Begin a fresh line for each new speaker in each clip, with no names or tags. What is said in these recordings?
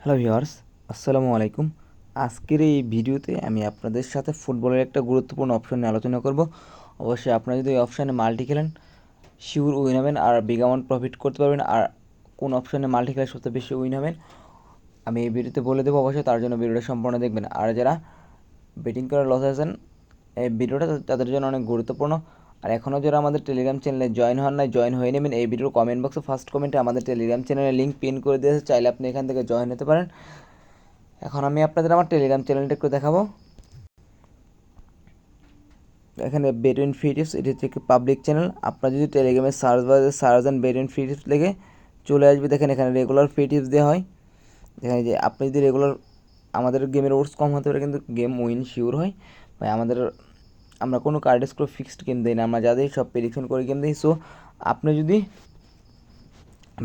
Hello viewers, আসসালামু আলাইকুম। আজকের এই ভিডিওতে আমি আপনাদের সাথে ফুটবলের একটা গুরুত্বপূর্ণ অপশন নিয়ে আলোচনা করব। অবশ্যই আপনারা যদি এই অপশানে মাল্টি খেলেন শিওর উইন হবেন আর বিগ অ্যামাউন্ট প্রফিট করতে পারবেন। আর কোন অপশানে মাল্টি খেলে সবচেয়ে বেশি উইন হবেন আমি এই ভিডিওতে বলে দেবো। অবশ্যই তার জন্য ভিডিওটা সম্পূর্ণ দেখবেন। আর যারা বেটিং করে লস আছেন, এই ভিডিওটা তাদের জন্য অনেক গুরুত্বপূর্ণ। আর এখনও যারা আমাদের টেলিগ্রাম চ্যানেলে জয়েন হন নাই, জয়েন হয়ে নেবেন। এই ভিডিওর কমেন্ট বক্সে ফার্স্ট কমেন্টে আমাদের টেলিগ্রাম চ্যানেলের লিঙ্ক পিন করে দিয়েছে, চাইলে আপনি এখান থেকে জয়েন হতে পারেন। এখন আমি আপনাদের আমার টেলিগ্রাম চ্যানেলটা একটু দেখাবো। এখানে বেটুইন ফ্রি টিপস, এটি হচ্ছে একটি পাবলিক চ্যানেল। আপনারা যদি টেলিগ্রামে সার্চ দেন বেটুইন ফ্রি টিপস লিখে চলে আসবে। দেখেন এখানে রেগুলার ফ্রি টিপস দেওয়া হয়। এখানে যে আপনি যদি রেগুলার, আমাদের গেমের ওর্স কম হতে পারে কিন্তু গেম উইন শিওর হয়। ভাই আমরা কোনো কার্ড স্কোর ফিক্সড গেম দিই না, আমরা যাদের সব প্রেডিকশন করে গেম দিই। সো আপনি যদি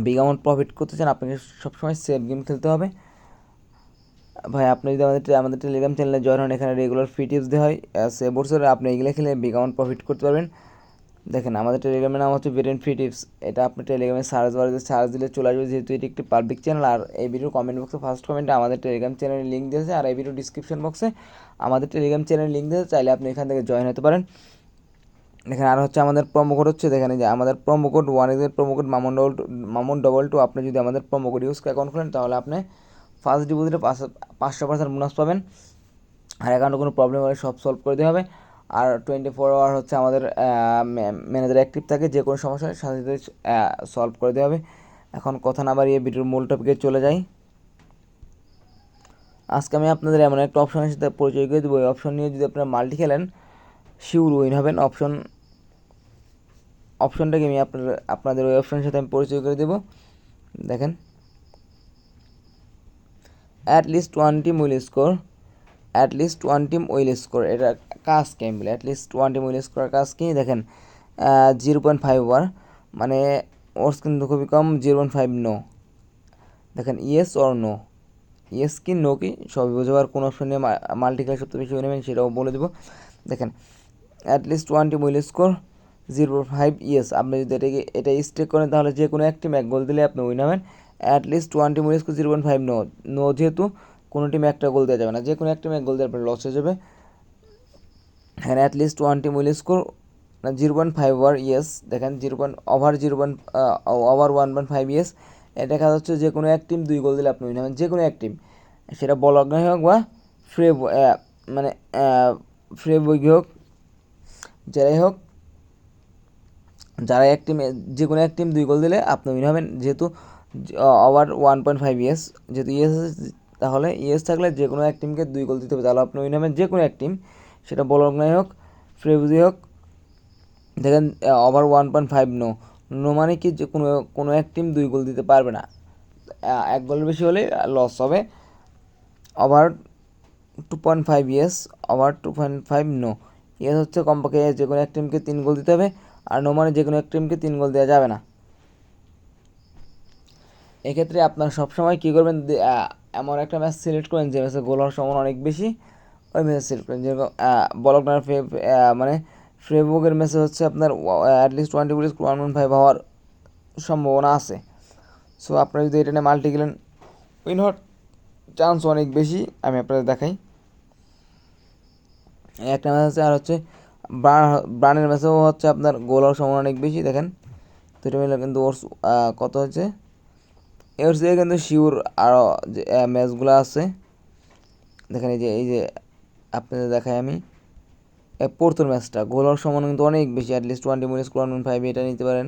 বিগ অ্যামাউন্ট প্রফিট করতে চান আপনাকে সবসময় সেফ গেম খেলতে হবে। ভাই আপনি যদি আমাদের টেলিগ্রাম চ্যানেলে জয়েন হন, এখানে রেগুলার ফ্রি টিপস দেওয়া হয় সে বছরে আপনি এগুলো খেলে বিগ অ্যামাউন্ট প্রফিট করতে পারবেন। দেখেন আমাদের টেলিগ্রামের নাম হচ্ছে বেটেন ফ্রি টিপস। এটা আপনি টেলিগ্রামে সার্চ দিলে চলে আসবে, যেহেতু এটি একটি পাবলিক চ্যানেল। আর এই ভিডিও কমেন্ট বক্সে ফার্স্ট কমেন্টে আমাদের টেলিগ্রাম চ্যানেলের লিঙ্ক দিয়েছে, আর এই ভিডিও ডিসক্রিপশন বক্সে আমাদের টেলিগ্রাম চ্যানেলের লিঙ্ক দিয়েছে, চাইলে আপনি এখান থেকে জয়েন হতে পারেন। দেখেন আর হচ্ছে আমাদের প্রোমো কোড হচ্ছে, দেখেন যে আমাদের প্রোমো কোড প্রোমো কোড মামুন22। আপনি যদি আমাদের প্রোমো কোড ইউজ করে অ্যাকাউন্ট খোলেন তাহলে আপনি ফার্স্ট ডিপোজিটে 500% বোনাস পাবেন। আর অ্যাকাউন্টে কোনো প্রবলেম হলে সব সলভ করে দেওয়া হবে। আর 24 আওয়ার হচ্ছে আমাদের ম্যানেজার অ্যাক্টিভ থাকে, যে কোনো সমস্যার সাথে সাথে সলভ করে দেওয়া হবে। এখন কথা না বাড়িয়ে ভিডিওর মূল টপিকে চলে যাই। আজকে আমি আপনাদের এমন একটা অপশনের সাথে পরিচয় করে দেবো, এই অপশন নিয়ে যদি আপনারা মাল্টি খেলেন শিওর উইন হবেন। অপশনটাকে আমি আপনাদের ওই অপশনের সাথে আমি পরিচয় করে দেবো। দেখেন, at least one team will score, এটা কাজ কি আমি বলি। At least one team will score কাজ কি দেখেন, 0.5 ওভার, মানে ওর্স কিন্তু খুবই কম। 0.5 নো। দেখেন ইয়েস অর নো, ইয়েস কি নো কি সবই বুঝবো। আর কোন অপশন নিয়ে মাল্টি খেলে সবচেয়ে বেশি নেবেন সেটাও বলে দেবো। দেখেন at least one team will score 0.5 yes. আপনি যদি এটা স্টেক করেন তাহলে যে কোনো এক টিম এক গোল দিলে আপনি উইন হবেন। At least one team will score 0.5 no. No যেহেতু কোনো টিমে একটা গোল দেওয়া যাবে না, যে কোনো এক টিমে এক গোল দিয়ে আপনার লস হয়ে যাবে। এখানে at least one team will score 0.5 over yes. দেখেন ওভার 1.5 ইয়েস। এটা কাজ হচ্ছে যে কোনো এক টিম 2 গোল দিলে আপনি উইন হবেন, যে কোনো এক টিম, সেটা বলগ্নাই হোক বা ফ্রে মানে ফ্রে বই হোক, যারাই হোক, এক টিম, যে কোনো এক টিম 2 গোল দিলে আপনি উইন হবেন। যেহেতু ওভার 1.5 ইয়েস, যেহেতু ইয়েস তাহলে ইয়েস থাকলে যে কোনো এক টিমকে 2 গোল দিতে হবে, তাহলে আপনি উইন হবেন যে কোনো এক টিম, সেটা বলগ্নাই হোক ফ্রেবুজি হোক। দেখেন ওভার 1.5 নো। নো মানে কি, যে কোনো এক টিম 2 গোল দিতে পারবে না, এক গোলের বেশি হলে লস হবে। Over 2.5 yes, over 2.5 no. Yes হচ্ছে কমপক্ষে যে কোনো এক টিমকে 3 গোল দিতে হবে, আর নো মানে যে কোনো এক টিমকে 3 গোল দেওয়া যাবে না। এক্ষেত্রে আপনারা সবসময় কী করবেন, এমন একটা ম্যাচ সিলেক্ট করেন যে ম্যাচে গোল হওয়ার সম্ভাবনা অনেক বেশি, ওই ম্যাচ সিলেক্ট করেন। যেরকম বলকনার মানে ফ্রেবুকের ম্যাচে হচ্ছে আপনার অ্যাটলিস্ট 1.5 হওয়ার সম্ভাবনা আছে। সো আপনারা যদি এটা নিয়ে মাল্টি গেলেন উইন হওয়ার চান্স অনেক বেশি। আমি আপনাদের দেখাই একটা ম্যাচ আছে, আর হচ্ছে ব্রানের ম্যাচেও হচ্ছে আপনার গোল হওয়ার সম্ভাবনা অনেক বেশি। দেখেন দুটো মিলে কিন্তু ওর কত হচ্ছে, এর থেকে কিন্তু শিওর আরও যে ম্যাচগুলো আছে। দেখেন এই যে আপনাদের দেখাই আমি পোর্তোর ম্যাচটা, গোল হওয়ার সম্ভাবনা কিন্তু অনেক বেশি। অ্যাটলিস্ট 1.5 এটা নিতে পারেন।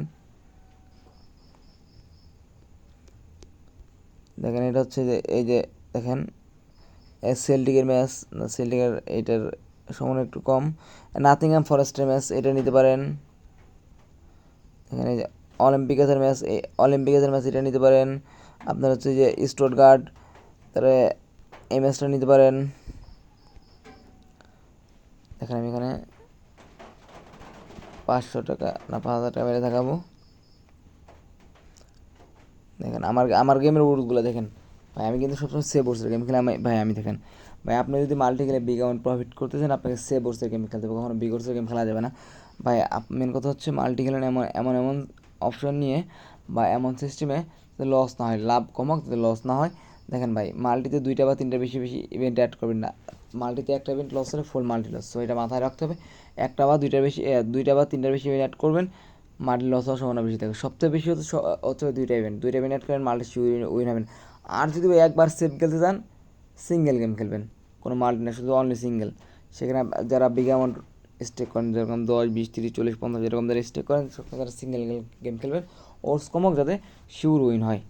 দেখেন এটা হচ্ছে যে এই যে দেখেন সেল্টিকের ম্যাচ, সেল্টিকের এইটার সম্ভাবনা একটু কম। নাথিংহাম ফরেস্টের ম্যাচ, এটা নিতে পারেন। এখানে যে অলিম্পিকাসের ম্যাচ এটা নিতে পারেন। আপনার হচ্ছে যে স্টুটগার্ট, তারপরে এই ম্যাচটা নিতে পারেন। দেখেন আমি এখানে 500 টাকা না 5000 টাকা মেরে দেখাবো। দেখেন আমার গেমের রুলসগুলো দেখেন। ভাই আমি কিন্তু সবসময় সেভ ওর্সের গেম খেলে আমি দেখেন ভাই, আপনি যদি মাল্টি খেলে বিগ অ্যামাউন্ট প্রফিট করতে চান আপনাকে সেভ ওর্সের গেম খেলতে হবে, কখনো বিগ ওর্সের গেম খেলা যাবে না। ভাই মেন কথা হচ্ছে মাল্টি খেলেন এমন এমন এমন অপশন নিয়ে বা এমন সিস্টেমে যাতে লস না হয়, লাভ কমাক যাতে লস না হয়। দেখেন ভাই, মাল্টিতে 2টা বা 3টা বেশি ইভেন্ট অ্যাড করবেন না। মাল্টিতে একটা ইভেন্ট লস হলে ফুল মাল্টি লস, সো এটা মাথায় রাখতে হবে। 2টা বা 3টার বেশি ইভেন্ট অ্যাড করবেন, মাল্টি লস হওয়ার সম্ভাবনা বেশি থাকে। সবচেয়ে বেশি হচ্ছে 2টা ইভেন্ট অ্যাড করেন, মাল্টি উইন হবেন। আর যদি একবার সেফ খেলতে চান, সিঙ্গেল গেম খেলবেন, কোনো মাল্টি না, শুধু অনলি সিঙ্গেল। সেখানে যারা বিগ অ্যামাউন্ট স্টেক করেন, যেরকম 10, 20, 30, 40, 50 যেরকম যারা স্টেক করেন, সেখানে তারা সিঙ্গেল গেম খেলবেন, ওর্স কমক যাতে শিওর উইন হয়।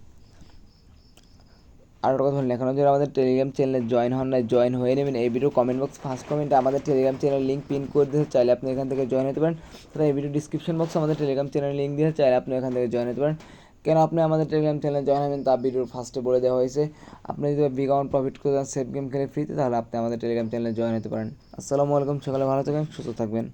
আর একটা কথা বলেন, এখনও যদি আমাদের টেলিগ্রাম চ্যানেলে জয়েন হন না, জয়েন হয়ে নেবেন। এই ভিডিও কমেন্ট বক্স ফার্স্ট কমেন্টে আমাদের টেলিগ্রাম চ্যানেলের লিঙ্ক পিন করে দিতে চাইলে আপনি এখান থেকে জয়েন হতে পারেন। তাহলে এই ভিডিও ডিসক্রিপশন বক্সে আমাদের টেলিগ্রাম চ্যানেলের লিঙ্ক দিতে চাইলে আপনি এখান থেকে জয়েন হতে পারেন। কেন আপনি আমাদের টেলিগ্রাম চ্যানেলে জয়েন হবেন তা ভিডিওর ফার্স্টে বলে দেওয়া হয়েছে। আপনি যদি বিগ অ্যামাউন্ট প্রফিট করে সেফ গেম খেলে ফ্রিতে, তাহলে আপনি আমাদের টেলিগ্রাম চ্যানেলে জয়েন হতে পারেন। আসসালামু আলাইকুম, সকালে ভালো থাকবেন, সুস্থ থাকবেন।